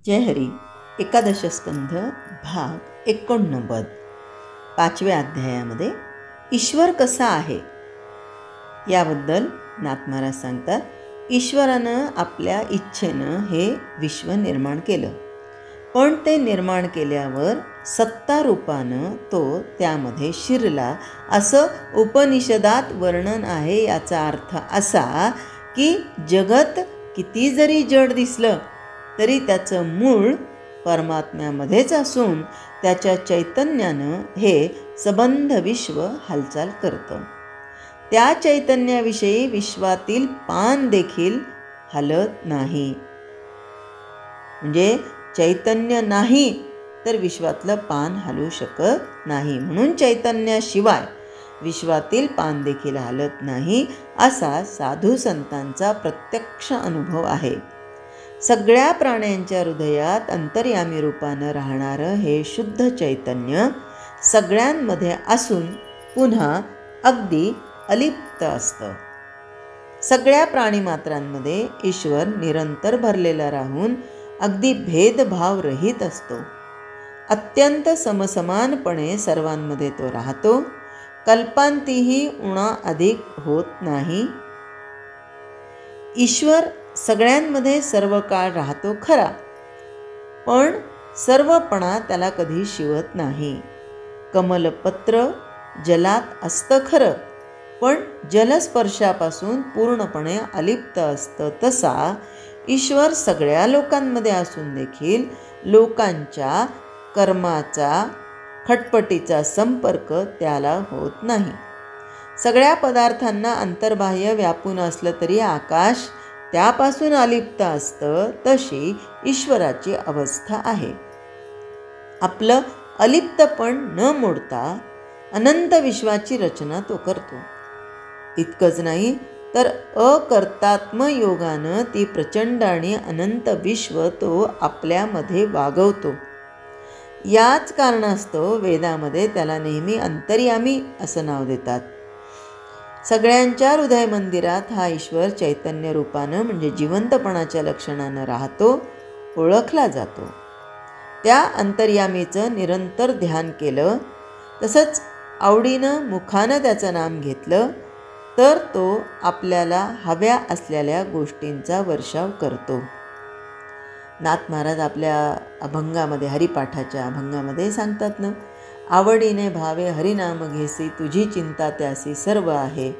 जय हरी. एकादश स्कंध भाग 89. 5व्या अध्यायामध्ये ईश्वर कसा आहे याबद्दल नाथ महाराज सांगतात. ईश्वरानं आपल्या इच्छेनं हे विश्व निर्माण केलं, पण ते निर्माण केल्यावर सत्तारूपानं तो त्यामध्ये शिरला असं उपनिषदात वर्णन आहे. याचा अर्थ असा की जगत किती जरी जड दिसलं तरी त्याचं मूळ परमात्म्यामध्येच असून त्याच्या चैतन्यानं हे सबंध विश्व हालचाल करतं. त्या चैतन्याविषयी विश्वातील पान देखील हलत नाही. म्हणजे चैतन्य नाही तर विश्वातलं पान हलू शकत नाही. म्हणून चैतन्याशिवाय विश्वातील पान देखील हलत नाही असा साधू संतांचा प्रत्यक्ष अनुभव आहे. सगळ्या प्राण्यांच्या हृदयात अंतर्यामी रूपानं राहणारं हे शुद्ध चैतन्य सगळ्यांमध्ये असून पुन्हा अगदी अलिप्त असतं. सगळ्या प्राणीमात्रांमध्ये ईश्वर निरंतर भरलेला राहून अगदी भेदभाव रहित असतो. अत्यंत समसमानपणे सर्वांमध्ये तो राहतो. कल्पांतीही उणा अधिक होत नाही. ईश्वर सगळ्यांमध्ये सर्व काळ राहतो खरा, पण सर्वपणा त्याला कधी शिवत नाही. कमलपत्र जलात असतं खरं, पण जलस्पर्शापासून पूर्णपणे अलिप्त असतं. तसा ईश्वर सगळ्या लोकांमध्ये असून देखील लोकांच्या कर्माचा खटपटीचा संपर्क त्याला होत नाही. सगळ्या पदार्थांना अंतर्बाह्य व्यापून असलं तरी आकाश त्यापासून अलिप्त असतं. तशी ईश्वराची अवस्था आहे. आपलं अलिप्तपण न मोडता अनंत विश्वाची रचना तो करतो. इतकंच नाही तर अकर्तात्म योगानं ती प्रचंड आणि अनंत विश्व तो आपल्यामध्ये वागवतो. याच कारणास्तव वेदामध्ये त्याला नेहमी अंतर्यामी असं नाव देतात. सगळ्यांच्या हृदय मंदिरात हा ईश्वर चैतन्य रूपानं म्हणजे जिवंतपणाच्या लक्षणानं राहतो, ओळखला जातो. त्या अंतर्यामीचं निरंतर ध्यान केलं, तसंच आवडीनं मुखानं त्याचं नाम घेतलं तर तो आपल्याला हव्या असलेल्या गोष्टींचा वर्षाव करतो. नाथ महाराज आपल्या अभंगामध्ये, हरिपाठाच्या अभंगामध्ये सांगतात ना, आवडीने भावे हरिनाम घेसी, तुझी चिंता त्यासी सर्व आहे.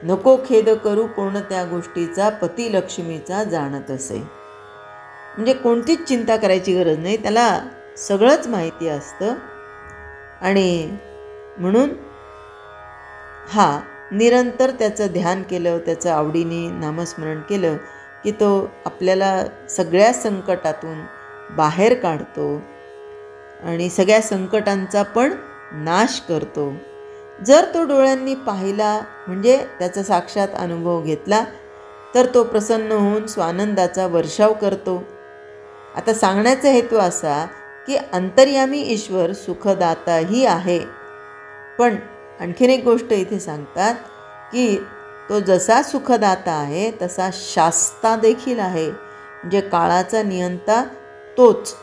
नको खेद करू कोणत्या गोष्टीचा, पती लक्ष्मीचा जाणत असे. म्हणजे कोणतीच चिंता करायची गरज नाही, त्याला सगळंच माहिती असतं. आणि म्हणून निरंतर त्याचं ध्यान केलं, त्याचं आवडीने नामस्मरण केलं की तो आपल्याला सगळ्या संकटातून बाहेर काढतो आणि सगळ्या संकटांचा पण नाश करतो. जर तो डोळ्यांनी पाहिला म्हणजे त्याचा साक्षात अनुभव घेतला तर तो प्रसन्न होऊन स्वानंदाचा वर्षाव करतो. आता सांगण्याचा हेतू असा की अंतर्यामी ईश्वर सुखदाताही आहे, पण आणखीन एक गोष्ट इथे सांगतात की तो जसा सुखदाता आहे तसा शास्ता देखील आहे. म्हणजे काळाचा नियंता तोच.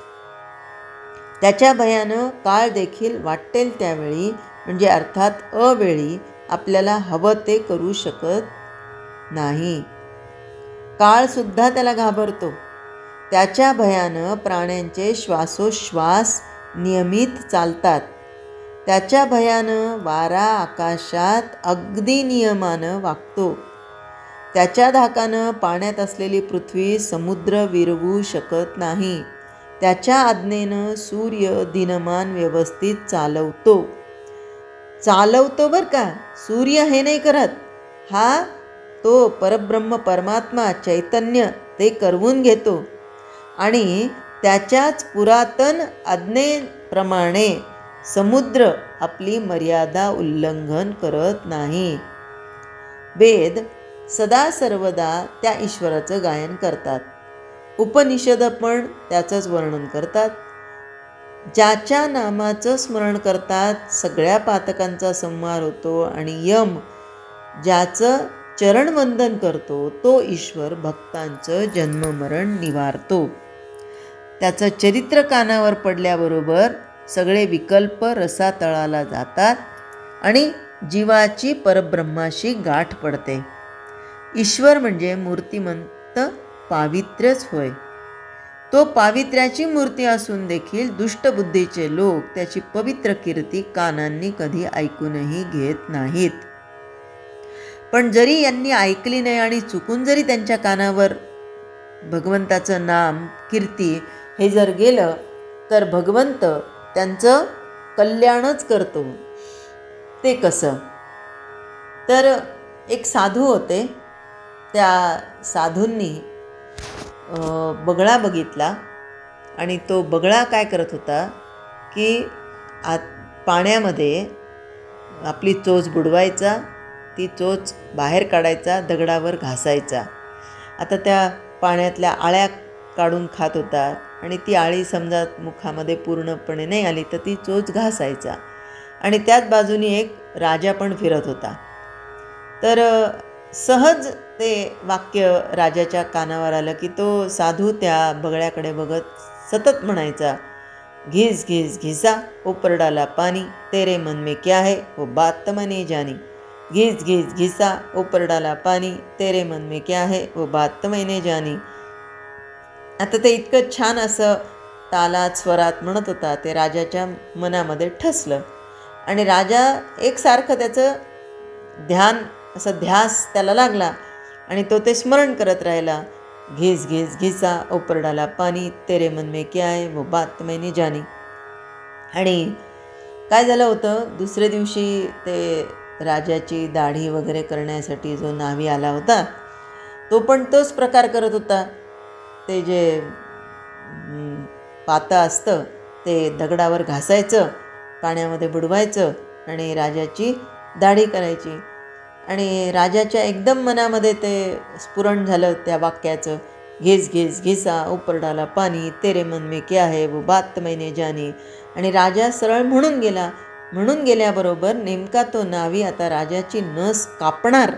त्याच्या भयानं काळ देखील वाटेल त्यावेळी म्हणजे अर्थात अवेळी आपल्याला हवं ते करू शकत नाही. काळसुद्धा त्याला घाबरतो. त्याच्या भयानं प्राण्यांचे श्वासोश्वास नियमित चालतात. त्याच्या भयानं वारा आकाशात अगदी नियमानं वागतो. त्याच्या धाकानं पाण्यात असलेली पृथ्वी समुद्र विरवू शकत नाही. त्याच्या आज्ञेनं सूर्य दिनमान व्यवस्थित चालवतो बरं का. सूर्य हे नाही करत, हा तो परब्रह्म परमात्मा चैतन्य ते करवून घेतो. आणि त्याच्याच पुरातन आज्ञेप्रमाणे समुद्र आपली मर्यादा उल्लंघन करत नाही. वेद सदा सर्वदा त्या ईश्वराचं गायन करतात. उपनिषद पण त्याचंच वर्णन करतात. ज्याच्या नामाचं स्मरण करतात सगळ्या पातकांचा संहार होतो आणि यम ज्याचं चरणवंदन करतो तो ईश्वर भक्तांचं जन्ममरण निवारतो. त्याचं चरित्र कानावर पडल्याबरोबर सगळे विकल्प रसातळाला जातात आणि जीवाची परब्रह्माशी गाठ पडते. ईश्वर म्हणजे मूर्तिमंत पावित्र्यच होय. तो पावित्र्याची मूर्ती असून देखील दुष्टबुद्धीचे लोक त्याची पवित्र कीर्ती कानांनी कधी ऐकूनही घेत नाहीत. पण जरी यांनी ऐकली नाही आणि चुकून जरी त्यांच्या कानावर भगवंताचं नाम कीर्ती हे जर गेलं तर भगवंत त्यांचं कल्याणच करतो. ते कसं? तर एक साधू होते. त्या साधूंनी बगळा बघितला आणि तो बगळा काय करत होता की पाण्यामध्ये आपली चोच बुडवायचा, ती चोच बाहेर काढायचा, दगडावर घासायचा. आता त्या पाण्यातल्या आळ्या काढून खात होता आणि ती आळी समजा मुखामध्ये पूर्णपणे नाही आली तर ती चोच घासायचा. आणि त्याच बाजूने एक राजा पण फिरत होता. तर सहज ते वाक्य राजाच्या कानावर आलं की तो साधू त्या बगळ्याकडे बघत सतत म्हणायचा, घिस घिस घिसा ऊपर डाला पानी, तेरे मन में क्या है वो बात तो मैंने जानी. घिस घिस घिसा ऊपर डाला पानी, तेरे मन में क्या है वो बात तो मैंने जानी. आता ते इतकं छान असं तालात स्वरात म्हणत होता, ते राजाच्या मनामध्ये ठसलं आणि राजा एकसारखं त्याचं ध्यान असं ध्यास त्याला लागला आणि तो ते स्मरण करत राहिला, घिस घिस घिसा ऊपर डाला पानी, तेरे मन में क्या है वो बात मैंने जानी. आणि काय झालं होतं, दुसऱ्या दिवशी ते राजाची दाढी वगैरे करण्यासाठी जो न्हावी आला होता तो पण तोच प्रकार करत होता. ते जे पातं असतं ते दगडावर घासायचं, पाण्यामध्ये बुडवायचं आणि राजाची दाढी करायची. आणि राजाच्या एकदम मनामध्ये ते स्फुरण झालं त्या वाक्याचं, घिस घिस घिसा ऊपर डाला पानी, तेरे मन में क्या है वो बात मैंने जानी. आणि राजा सरळ म्हणून गेल्याबरोबर नेमका तो न्हावी आता राजाची नस कापणार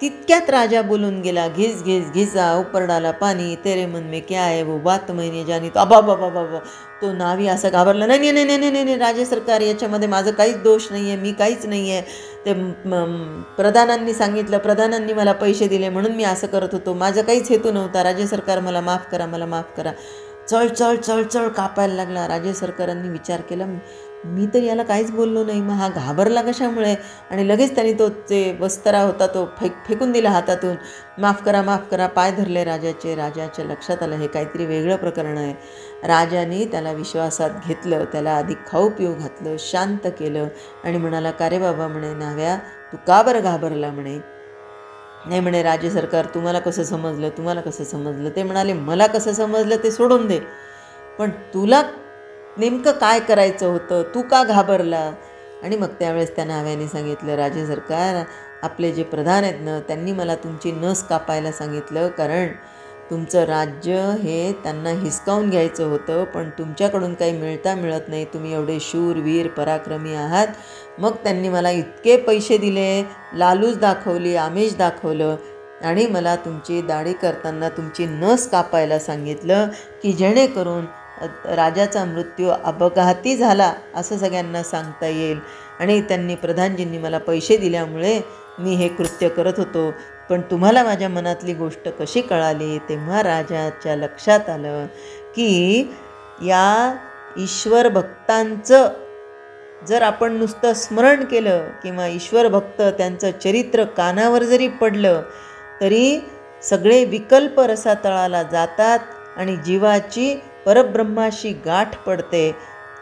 तितक्यात राजा बोलून गेला, घिस घिस घिसा ऊपर डाला पानी, तेरे मन में क्या है वो बात मैंने जानी. तो अबा बाबा बाबा तो न्हावी असं घाबरला, नाही नाही नाही नाही नाही राजे सरकार, याच्यामध्ये माझं काहीच दोष नाही आहे, मी काहीच नाही आहे. ते प्रधानांनी सांगितलं, प्रधानांनी मला पैसे दिले म्हणून मी असं करत होतो, माझा काहीच हेतू नव्हता, राजे सरकार मला माफ करा, मला माफ करा. चळ चळ चळ कापायला लागला. राजे सरकारांनी विचार केला, मी तर याला काहीच बोललो नाही, मग हा घाबरला कशामुळे. आणि लगेच त्यांनी तो जे वस्त्रा होता तो फेकून दिला हातातून. माफ करा पाय धरले राजाचे. राजाच्या लक्षात आलं हे काहीतरी वेगळं प्रकरण आहे. राजाने त्याला विश्वासात घेतलं, त्याला आधी खाऊ पिऊ घातलं, शांत केलं आणि म्हणाला, का रे बाबा म्हणे न्हाव्या, तू का बरं घाबरला म्हणे. नाही म्हणे राजे सरकार, तुम्हाला कसं समजलं. ते म्हणाले, मला कसं समजलं ते सोडून दे, पण तुला नेमकं काय करायचं होतं, तू का घाबरला. आणि मग त्यावेळेस त्या न्हाव्याने सांगितलं, राजे सरकार, आपले जे प्रधान आहेत ना त्यांनी मला तुमची नस कापायला सांगितलं, कारण तुमचं राज्य हे त्यांना हिसकावून घ्यायचं होतं, पण तुमच्याकडून काही मिळत नाही, तुम्ही एवढे शूर वीर पराक्रमी आहात. मग त्यांनी मला इतके पैसे दिले, लालूच दाखवली, आमिष दाखवलं आणि मला तुमची दाढी करताना तुमची नस कापायला सांगितलं की जेणेकरून राजाचा मृत्यू अपघाती झाला असं सगळ्यांना सांगता येईल. आणि त्यांनी प्रधानजींनी मला पैसे दिल्यामुळे मी हे कृत्य करत होतो. पण तुम्हाला माझ्या मनातली गोष्ट कशी कळाली. तेव्हा राजाच्या लक्षात आलं की या ईश्वर भक्तांचं जर आपण नुसतं स्मरण केलं किंवा ईश्वर भक्त त्यांचं चरित्र कानावर जरी पडलं तरी सगळे विकल्प रसातळाला जातात आणि जीवाची परब्रह्माशी गाठ पडते.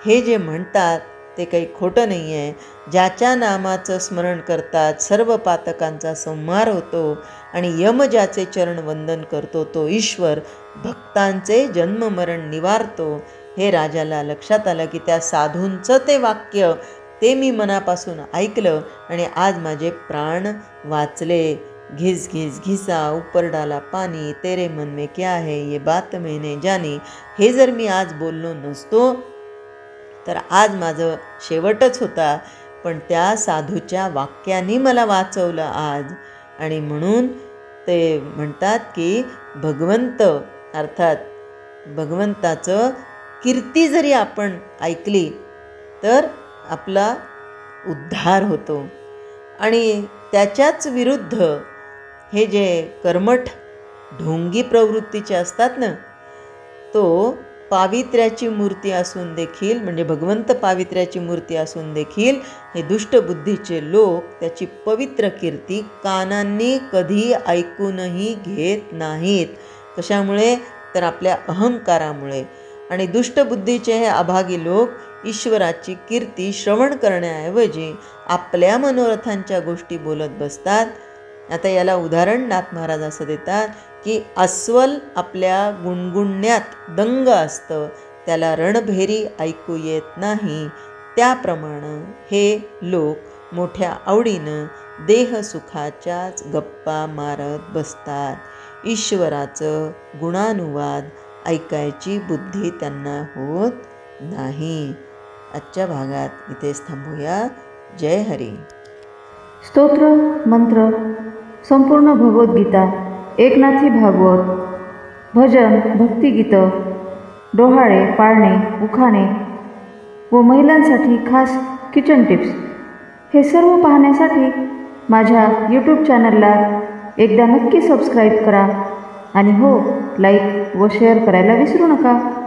हे जे म्हणतात ते काही खोटं नाही आहे. ज्याच्या नामाचं स्मरण करतात सर्व पातकांचा संहार होतो आणि यम ज्याचे चरण वंदन करतो तो ईश्वर भक्तांचे जन्ममरण निवारतो. हे राजाला लक्षात आलं की त्या साधूंचं ते वाक्य ते मी मनापासून ऐकलं आणि आज माझे प्राण वाचले. घिस घिस घिसा ऊपर डाला पानी, तेरे मन में क्या है ये बात मैंने जानी. हे जर मी आज बोललो नसतो तर आज माझं शेवटच होता. पण त्या साधूच्या वाक्याने मला वाचवलं आज. आणि म्हणून ते म्हणतात की भगवंत अर्थात भगवंताचं कीर्ती जरी आपण ऐकली तर आपला उद्धार होतो. आणि त्याच्याच विरुद्ध हे जे कर्मठ ढोंगी प्रवृत्तीचे असतात ना, तो पावित्र्याची मूर्ती असून देखील, म्हणजे भगवंत पावित्र्याची मूर्ती असून देखील हे दुष्टबुद्धीचे लोक त्याची पवित्र कीर्ती कानांनी कधी ऐकूनही घेत नाहीत. कशामुळे? तर आपल्या अहंकारामुळे. आणि दुष्टबुद्धीचे हे अभागी लोक ईश्वराची कीर्ती श्रवण करण्याऐवजी आपल्या मनोरथांच्या गोष्टी बोलत बसतात. आता याला उदाहरण नाथ महाराज असं देतात की अस्वल आपल्या गुणगुणण्यात दंग असतं, त्याला रणभेरी ऐकू येत नाही. त्याप्रमाणे हे लोक मोठ्या आवडीनं देहसुखाच्याच गप्पा मारत बसतात. ईश्वराचं गुणानुवाद ऐकायची बुद्धी त्यांना होत नाही. आजच्या भागात इथेच थांबूया. जय हरी. स्तोत्र मंत्र संपूर्ण भगवद्गीता, एकनाथी भागवत, भजन, भक्तिगीतं, डोहाळे, पाळणे, उखाणे व महिलांसाठी खास किचन टिप्स हे सर्व पाहण्यासाठी माझ्या यूट्यूब चॅनलला एकदा नक्की सबस्क्राईब करा आणि हो, लाईक व शेअर करायला विसरू नका.